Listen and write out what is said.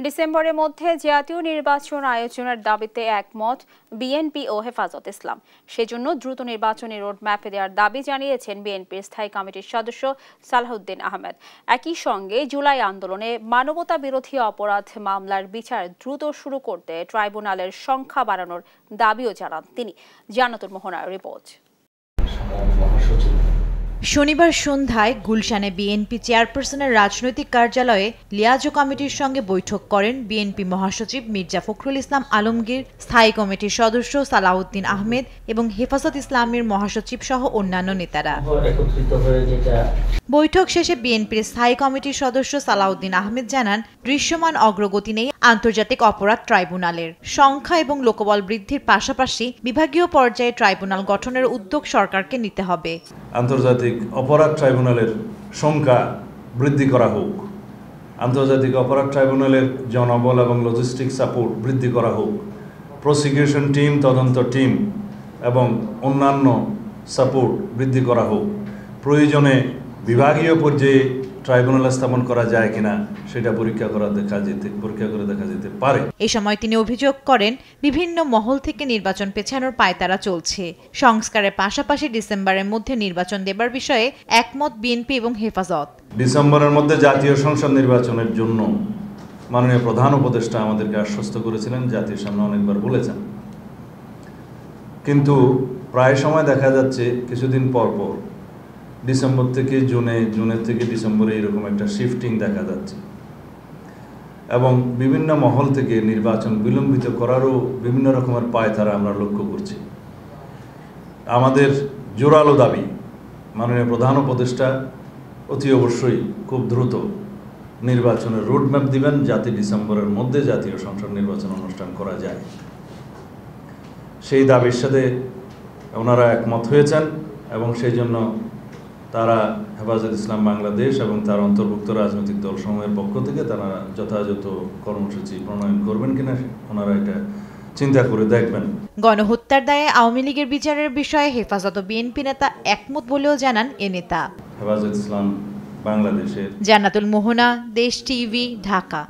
ডিসেম্বরের মধ্যে জাতীয় নির্বাচন আয়োজনের দাবিতে একমত বিএনপি ও হেফাজত ইসলাম। সেজন্য দ্রুত নির্বাচনী রোডম্যাপে দেওয়ার দাবি জানিয়েছেন বিএনপির স্থায়ী কমিটির সদস্য সালাহউদ্দিন আহমেদ। একই সঙ্গে জুলাই আন্দোলনে মানবতা বিরোধী অপরাধ মামলার বিচার দ্রুত শুরু করতে ট্রাইব্যুনালের সংখ্যা বাড়ানোর দাবিও জানান তিনি। জান্নাতুল মোহনার রিপোর্ট। শনিবার সন্ধ্যায় গুলশানে বিএনপি চেয়ারপারসনের রাজনৈতিক কার্যালয়ে লিয়াজো কমিটির সঙ্গে বৈঠক করেন বিএনপি মহাসচিব মির্জা ফখরুল ইসলাম আলমগীর, স্থায়ী কমিটির সদস্য সালাহউদ্দিন আহমেদ এবং হেফাজত ইসলামের মহাসচিব সহ অন্যান্য নেতারা। বৈঠক শেষে বিএনপির স্থায়ী কমিটির সদস্য সালাহউদ্দিন আহমেদ জানান, দৃশ্যমান অগ্রগতি নেই আন্তর্জাতিক অপরাধ ট্রাইব্যুনালের। সংখ্যা এবং লোকবল বৃদ্ধির পাশাপাশি বিভাগীয় পর্যায়ে ট্রাইব্যুনাল গঠনের উদ্যোগ সরকারকে নিতে হবে। আন্তর্জাতিক অপরাধ ট্রাইব্যুনালের সংখ্যা বৃদ্ধি করা হোক, আন্তর্জাতিক অপরাধ ট্রাইব্যুনালের জনবল এবং লজিস্টিক সাপোর্ট বৃদ্ধি করা হোক, প্রসিকিউশন টিম, তদন্ত টিম এবং অন্যান্য সাপোর্ট বৃদ্ধি করা হোক। প্রয়োজনে বিভাগীয় পর্যায়ে ট্রাইব্যুনাল স্থাপন করা যায় কিনা সেটা পরীক্ষা করে দেখা যেতে পারে। এই সময় তিনি অভিযোগ করেন, বিভিন্ন মহল থেকে নির্বাচন পেছানোর পায়তারা চলছে। সংস্কারের পাশাপাশি ডিসেম্বরের মধ্যে নির্বাচন দেবার বিষয়ে একমত বিএনপি এবং হেফাজত। ডিসেম্বরের মধ্যে জাতীয় সংসদ নির্বাচনের জন্য মাননীয় প্রধান উপদেষ্টা আমাদেরকে আশ্বস্ত করেছিলেন, জাতির সামনে অনেকবার বলেছেন। কিন্তু প্রায় সময় দেখা যাচ্ছে কিছুদিন পর পর ডিসেম্বর থেকে জুনের থেকে ডিসেম্বরে এরকম একটা শিফটিং দেখা যাচ্ছে এবং বিভিন্ন মহল থেকে নির্বাচন বিলম্বিত করারও বিভিন্ন রকমের পায়তারা আমরা লক্ষ্য করছি। আমাদের জোরালো দাবি, মাননীয় প্রধান উপদেষ্টা অতি অবশ্যই খুব দ্রুত নির্বাচনের রোডম্যাপ দিবেন, যাতে ডিসেম্বরের মধ্যে জাতীয় সংসদ নির্বাচন অনুষ্ঠান করা যায়। সেই দাবির সাথে ওনারা একমত হয়েছেন এবং সেই জন্য তারা হেফাজত ইসলাম বাংলাদেশ এবং তার অন্তর্ভুক্ত রাজনৈতিক দলসমূহের পক্ষ থেকে তারা যথাযথ কর্মসূচি প্রণয়ন করবেন কিনা ওনারা এটা চিন্তা করে দেখবেন। গণহত্যার দায়ে আওয়ামী লীগের বিচারের বিষয়ে হেফাজত ও বিএনপি নেতা একমত বলেও জানান এ নেতা। হেফাজত ইসলাম বাংলাদেশের। জান্নাতুল মোহনা, দেশ টিভি, ঢাকা।